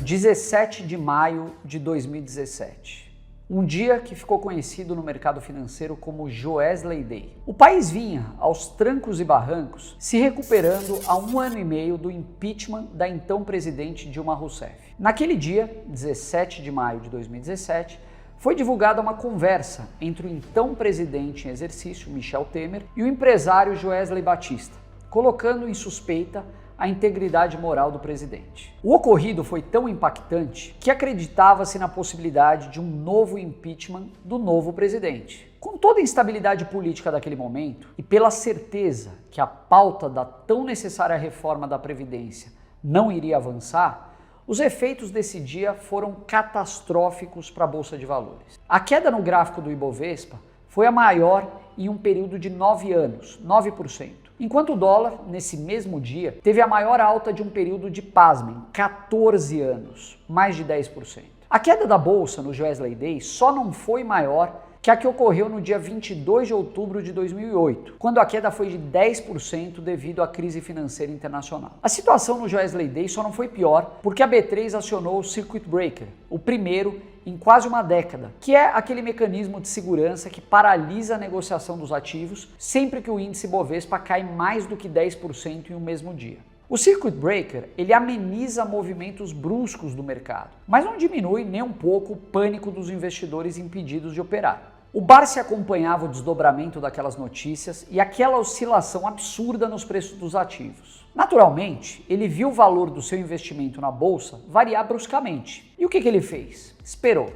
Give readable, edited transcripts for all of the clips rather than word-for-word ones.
17 de maio de 2017. Um dia que ficou conhecido no mercado financeiro como Joesley Day. O país vinha, aos trancos e barrancos, se recuperando há 1 ano e meio do impeachment da então presidente Dilma Rousseff. Naquele dia, 17 de maio de 2017, foi divulgada uma conversa entre o então presidente em exercício, Michel Temer, e o empresário Joesley Batista, colocando em suspeita a integridade moral do presidente. O ocorrido foi tão impactante que acreditava-se na possibilidade de um novo impeachment do novo presidente. Com toda a instabilidade política daquele momento e pela certeza que a pauta da tão necessária reforma da Previdência não iria avançar, os efeitos desse dia foram catastróficos para a Bolsa de Valores. A queda no gráfico do Ibovespa foi a maior em um período de 9 anos, 9%. Enquanto o dólar, nesse mesmo dia, teve a maior alta de um período de, pasmem, 14 anos, mais de 10%. A queda da Bolsa no Joesley Day só não foi maior que a que ocorreu no dia 22 de outubro de 2008, quando a queda foi de 10% devido à crise financeira internacional. A situação no Joesley Day só não foi pior porque a B3 acionou o Circuit Breaker, o primeiro em quase uma década, que é aquele mecanismo de segurança que paralisa a negociação dos ativos sempre que o índice Bovespa cai mais do que 10% em um mesmo dia. O Circuit Breaker, ele ameniza movimentos bruscos do mercado, mas não diminui nem um pouco o pânico dos investidores impedidos de operar. O Barsi acompanhava o desdobramento daquelas notícias e aquela oscilação absurda nos preços dos ativos. Naturalmente, ele viu o valor do seu investimento na bolsa variar bruscamente. E o que ele fez? Esperou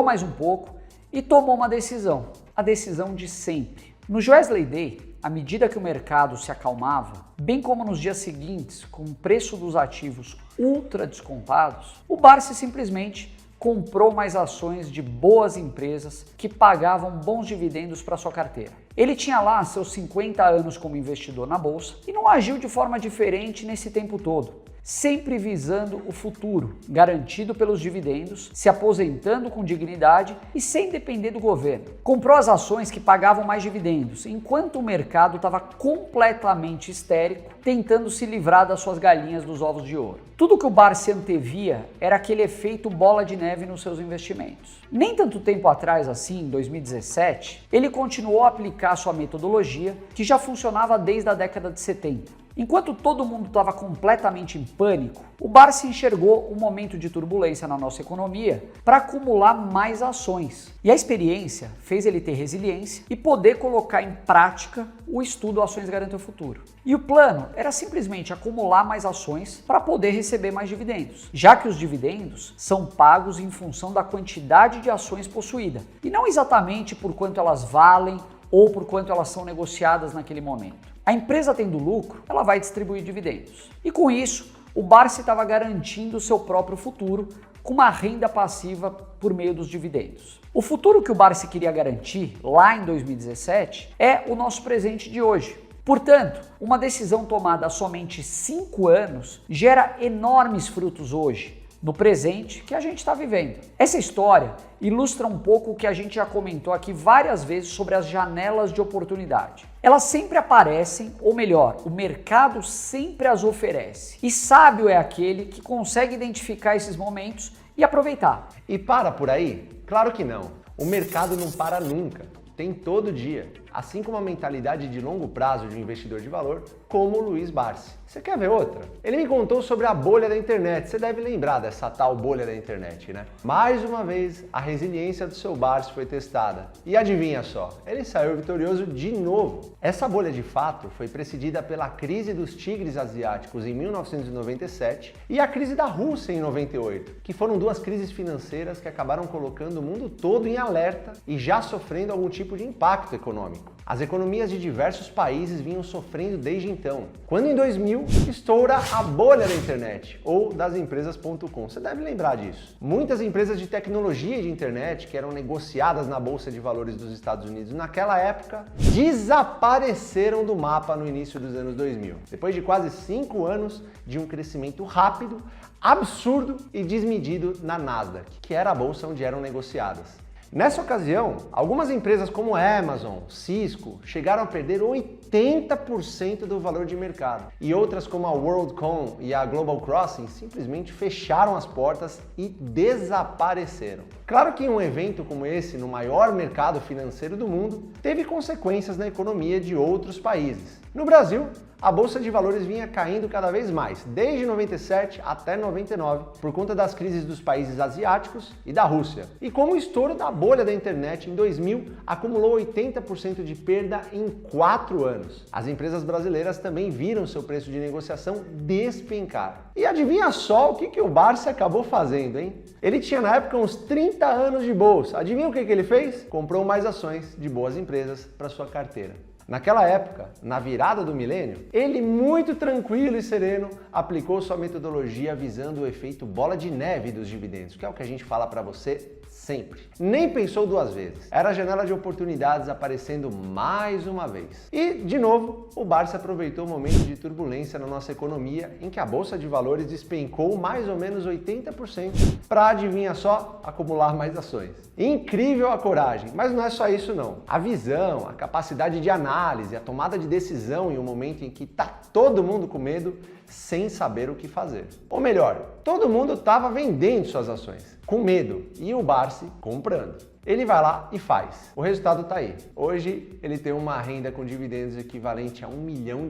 mais um pouco e tomou uma decisão, a decisão de sempre. No Joesley Day, à medida que o mercado se acalmava, bem como nos dias seguintes, com o preço dos ativos ultra descontados, o Barsi simplesmente comprou mais ações de boas empresas que pagavam bons dividendos para sua carteira. Ele tinha lá seus 50 anos como investidor na bolsa e não agiu de forma diferente nesse tempo todo, sempre visando o futuro, garantido pelos dividendos, se aposentando com dignidade e sem depender do governo. Comprou as ações que pagavam mais dividendos, enquanto o mercado estava completamente histérico, tentando se livrar das suas galinhas dos ovos de ouro. Tudo que o Barsi antevia era aquele efeito bola de neve nos seus investimentos. Nem tanto tempo atrás assim, em 2017, ele continuou a aplicar sua metodologia, que já funcionava desde a década de 70. Enquanto todo mundo estava completamente em pânico, o Barsi enxergou um momento de turbulência na nossa economia para acumular mais ações. E a experiência fez ele ter resiliência e poder colocar em prática o estudo Ações Garantem o Futuro. E o plano era simplesmente acumular mais ações para poder receber mais dividendos, já que os dividendos são pagos em função da quantidade de ações possuída, e não exatamente por quanto elas valem ou por quanto elas são negociadas naquele momento. A empresa tendo lucro, ela vai distribuir dividendos. E com isso, o Barsi estava garantindo o seu próprio futuro com uma renda passiva por meio dos dividendos. O futuro que o Barsi queria garantir lá em 2017 é o nosso presente de hoje. Portanto, uma decisão tomada há somente 5 anos gera enormes frutos hoje, no presente que a gente está vivendo. Essa história ilustra um pouco o que a gente já comentou aqui várias vezes sobre as janelas de oportunidade. Elas sempre aparecem, ou melhor, o mercado sempre as oferece. E sábio é aquele que consegue identificar esses momentos e aproveitar. E para por aí? Claro que não. O mercado não para nunca. Tem todo dia, assim como a mentalidade de longo prazo de um investidor de valor, como o Luiz Barsi. Você quer ver outra? Ele me contou sobre a bolha da internet. Você deve lembrar dessa tal bolha da internet, né? Mais uma vez, a resiliência do seu Barsi foi testada. E adivinha só, ele saiu vitorioso de novo. Essa bolha de fato foi precedida pela crise dos tigres asiáticos em 1997 e a crise da Rússia em 98, que foram duas crises financeiras que acabaram colocando o mundo todo em alerta e já sofrendo algum tipo de impacto econômico. As economias de diversos países vinham sofrendo desde então, quando em 2000 estoura a bolha da internet, ou das empresas.com. Você deve lembrar disso. Muitas empresas de tecnologia e de internet que eram negociadas na Bolsa de Valores dos Estados Unidos naquela época desapareceram do mapa no início dos anos 2000, depois de quase 5 anos de um crescimento rápido, absurdo e desmedido na Nasdaq, que era a bolsa onde eram negociadas. Nessa ocasião, algumas empresas como a Amazon, Cisco, chegaram a perder 80% do valor de mercado. E outras como a WorldCom e a Global Crossing simplesmente fecharam as portas e desapareceram. Claro que um evento como esse, no maior mercado financeiro do mundo, teve consequências na economia de outros países. No Brasil, a Bolsa de Valores vinha caindo cada vez mais, desde 97 até 99, por conta das crises dos países asiáticos e da Rússia. E como o estouro da bolha da internet em 2000 acumulou 80% de perda em 4 anos. As empresas brasileiras também viram seu preço de negociação despencar. E adivinha só o que o Barsi acabou fazendo, hein? Ele tinha na época uns 30 anos de bolsa. Adivinha o que ele fez? Comprou mais ações de boas empresas para sua carteira. Naquela época, na virada do milênio, ele, muito tranquilo e sereno, aplicou sua metodologia visando o efeito bola de neve dos dividendos, que é o que a gente fala para você sempre. Nem pensou duas vezes. Era a janela de oportunidades aparecendo mais uma vez. E, de novo, o Barsi aproveitou o momento de turbulência na nossa economia, em que a Bolsa de Valores despencou mais ou menos 80% para, adivinha só, acumular mais ações. Incrível a coragem, mas não é só isso não. A visão, a capacidade de análise, a tomada de decisão em um momento em que tá todo mundo com medo, sem saber o que fazer. Ou melhor, todo mundo estava vendendo suas ações, com medo, e o Barsi comprando. Ele vai lá e faz. O resultado está aí. Hoje ele tem uma renda com dividendos equivalente a R$1 milhão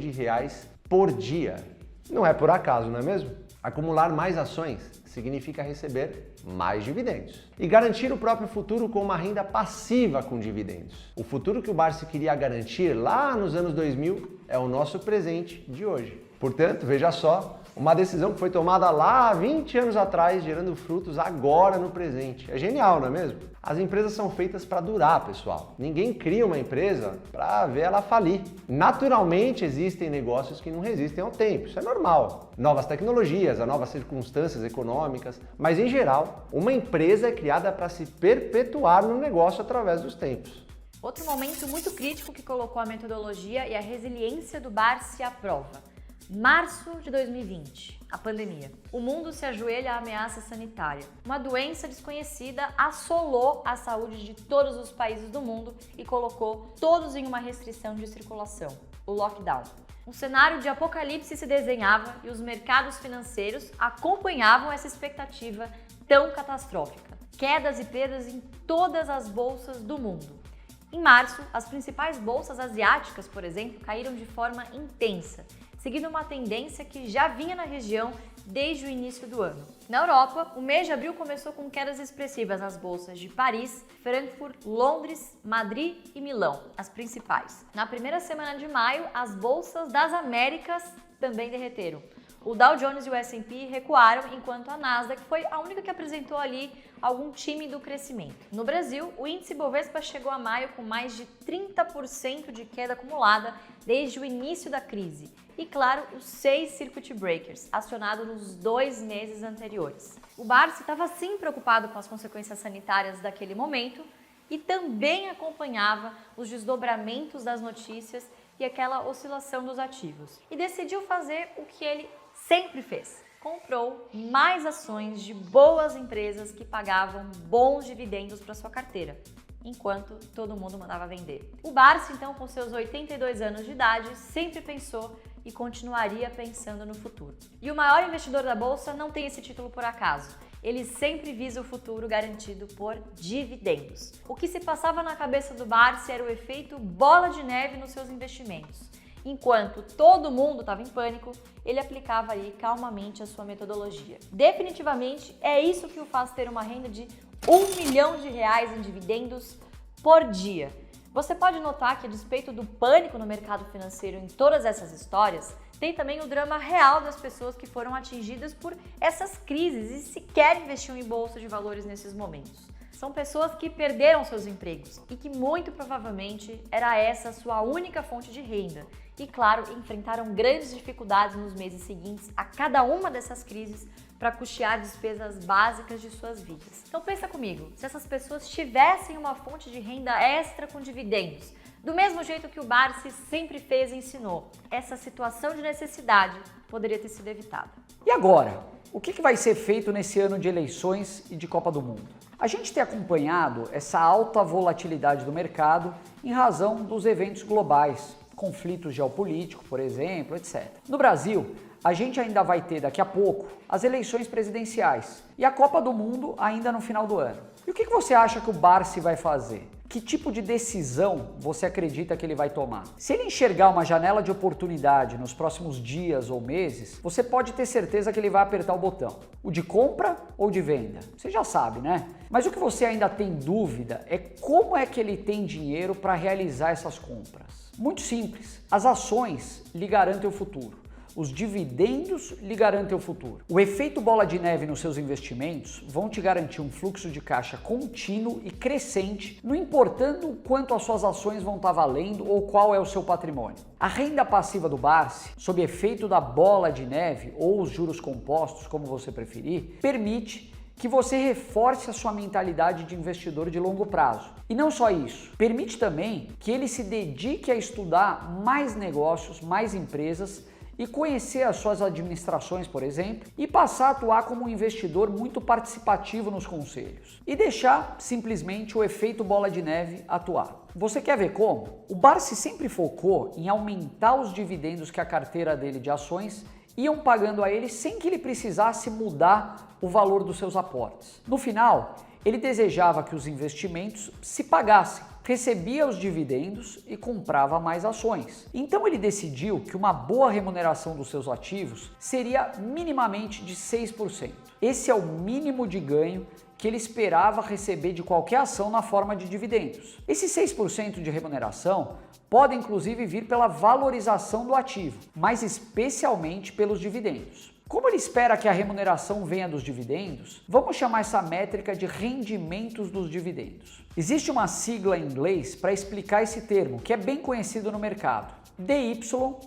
por dia. Não é por acaso, não é mesmo? Acumular mais ações significa receber mais dividendos e garantir o próprio futuro com uma renda passiva com dividendos. O futuro que o Barsi queria garantir lá nos anos 2000 é o nosso presente de hoje. Portanto, veja só, uma decisão que foi tomada lá há 20 anos atrás, gerando frutos agora no presente. É genial, não é mesmo? As empresas são feitas para durar, pessoal. Ninguém cria uma empresa para ver ela falir. Naturalmente, existem negócios que não resistem ao tempo, isso é normal. Novas tecnologias, a novas circunstâncias econômicas, mas em geral, uma empresa é criada para se perpetuar no negócio através dos tempos. Outro momento muito crítico que colocou a metodologia e a resiliência do Barsi à prova. Março de 2020, a pandemia. O mundo se ajoelha à ameaça sanitária. Uma doença desconhecida assolou a saúde de todos os países do mundo e colocou todos em uma restrição de circulação, o lockdown. Um cenário de apocalipse se desenhava e os mercados financeiros acompanhavam essa expectativa tão catastrófica. Quedas e perdas em todas as bolsas do mundo. Em março, as principais bolsas asiáticas, por exemplo, caíram de forma intensa, seguindo uma tendência que já vinha na região desde o início do ano. Na Europa, o mês de abril começou com quedas expressivas nas bolsas de Paris, Frankfurt, Londres, Madrid e Milão, as principais. Na primeira semana de maio, as bolsas das Américas também derreteram. O Dow Jones e o S&P recuaram, enquanto a Nasdaq foi a única que apresentou ali algum tímido crescimento. No Brasil, o índice Bovespa chegou a maio com mais de 30% de queda acumulada desde o início da crise. E claro, os 6 circuit breakers, acionados nos 2 meses anteriores. O Barsi estava sim preocupado com as consequências sanitárias daquele momento e também acompanhava os desdobramentos das notícias e aquela oscilação dos ativos. E decidiu fazer o que ele sempre fez. Comprou mais ações de boas empresas que pagavam bons dividendos para sua carteira, enquanto todo mundo mandava vender. O Barsi, então, com seus 82 anos de idade, sempre pensou e continuaria pensando no futuro. E o maior investidor da bolsa não tem esse título por acaso. Ele sempre visa o futuro garantido por dividendos. O que se passava na cabeça do Barsi era o efeito bola de neve nos seus investimentos. Enquanto todo mundo estava em pânico, ele aplicava aí calmamente a sua metodologia. Definitivamente é isso que o faz ter uma renda de R$1 milhão em dividendos por dia. Você pode notar que, a despeito do pânico no mercado financeiro em todas essas histórias, tem também o drama real das pessoas que foram atingidas por essas crises e sequer investiam em bolsa de valores nesses momentos. São pessoas que perderam seus empregos e que muito provavelmente era essa a sua única fonte de renda. E claro, enfrentaram grandes dificuldades nos meses seguintes a cada uma dessas crises para custear despesas básicas de suas vidas. Então pensa comigo, se essas pessoas tivessem uma fonte de renda extra com dividendos, do mesmo jeito que o Barsi sempre fez e ensinou, essa situação de necessidade poderia ter sido evitada. E agora? o que vai ser feito nesse ano de eleições e de Copa do Mundo? A gente tem acompanhado essa alta volatilidade do mercado em razão dos eventos globais, conflitos geopolíticos, por exemplo, etc. No Brasil, a gente ainda vai ter daqui a pouco as eleições presidenciais e a Copa do Mundo ainda no final do ano. E o que você acha que o Barsi vai fazer? Que tipo de decisão você acredita que ele vai tomar? Se ele enxergar uma janela de oportunidade nos próximos dias ou meses, você pode ter certeza que ele vai apertar o botão. O de compra ou de venda? Você já sabe, né? Mas o que você ainda tem dúvida é como é que ele tem dinheiro para realizar essas compras. Muito simples. As ações lhe garantem o futuro. Os dividendos lhe garantem o futuro. O efeito bola de neve nos seus investimentos vão te garantir um fluxo de caixa contínuo e crescente, não importando o quanto as suas ações vão estar valendo ou qual é o seu patrimônio. A renda passiva do Barsi, sob efeito da bola de neve ou os juros compostos, como você preferir, permite que você reforce a sua mentalidade de investidor de longo prazo. E não só isso, permite também que ele se dedique a estudar mais negócios, mais empresas e conhecer as suas administrações, por exemplo, e passar a atuar como um investidor muito participativo nos conselhos. E deixar simplesmente o efeito bola de neve atuar. Você quer ver como? O Barsi sempre focou em aumentar os dividendos que a carteira dele de ações iam pagando a ele sem que ele precisasse mudar o valor dos seus aportes. No final, ele desejava que os investimentos se pagassem, recebia os dividendos e comprava mais ações. Então ele decidiu que uma boa remuneração dos seus ativos seria minimamente de 6%. Esse é o mínimo de ganho que ele esperava receber de qualquer ação na forma de dividendos. Esse 6% de remuneração pode inclusive vir pela valorização do ativo, mas especialmente pelos dividendos. Como ele espera que a remuneração venha dos dividendos, vamos chamar essa métrica de rendimentos dos dividendos. Existe uma sigla em inglês para explicar esse termo, que é bem conhecido no mercado. DY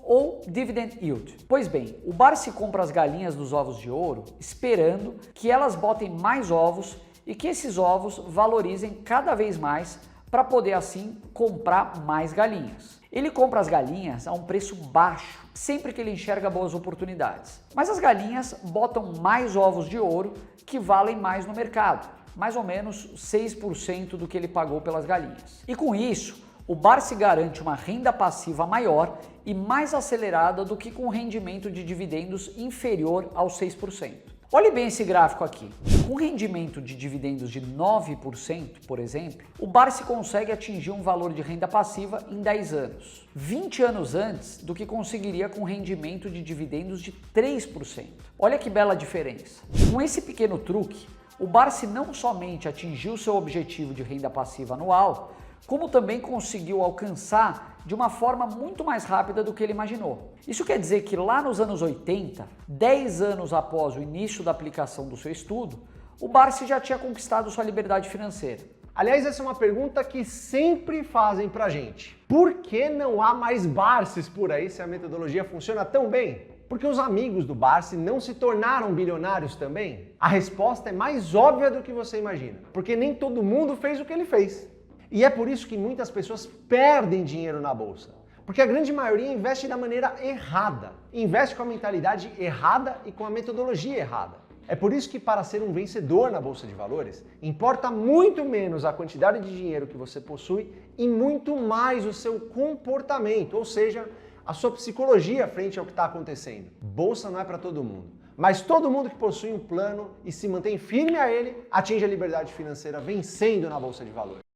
ou Dividend Yield. Pois bem, o Barsi compra as galinhas dos ovos de ouro esperando que elas botem mais ovos e que esses ovos valorizem cada vez mais para poder assim comprar mais galinhas. Ele compra as galinhas a um preço baixo, sempre que ele enxerga boas oportunidades. Mas as galinhas botam mais ovos de ouro que valem mais no mercado, mais ou menos 6% do que ele pagou pelas galinhas. E com isso, o Barsi garante uma renda passiva maior e mais acelerada do que com um rendimento de dividendos inferior aos 6%. Olhe bem esse gráfico aqui. Com rendimento de dividendos de 9%, por exemplo, o Barsi consegue atingir um valor de renda passiva em 10 anos, 20 anos antes do que conseguiria com rendimento de dividendos de 3%. Olha que bela diferença. Com esse pequeno truque, o Barsi não somente atingiu seu objetivo de renda passiva anual, como também conseguiu alcançar de uma forma muito mais rápida do que ele imaginou. Isso quer dizer que lá nos anos 80, 10 anos após o início da aplicação do seu estudo, o Barsi já tinha conquistado sua liberdade financeira. Aliás, essa é uma pergunta que sempre fazem pra gente. Por que não há mais Barsis por aí se a metodologia funciona tão bem? Porque os amigos do Barsi não se tornaram bilionários também? A resposta é mais óbvia do que você imagina, porque nem todo mundo fez o que ele fez. E é por isso que muitas pessoas perdem dinheiro na bolsa. Porque a grande maioria investe da maneira errada. Investe com a mentalidade errada e com a metodologia errada. É por isso que para ser um vencedor na bolsa de valores, importa muito menos a quantidade de dinheiro que você possui e muito mais o seu comportamento, ou seja, a sua psicologia frente ao que está acontecendo. Bolsa não é para todo mundo. Mas todo mundo que possui um plano e se mantém firme a ele, atinge a liberdade financeira vencendo na bolsa de valores.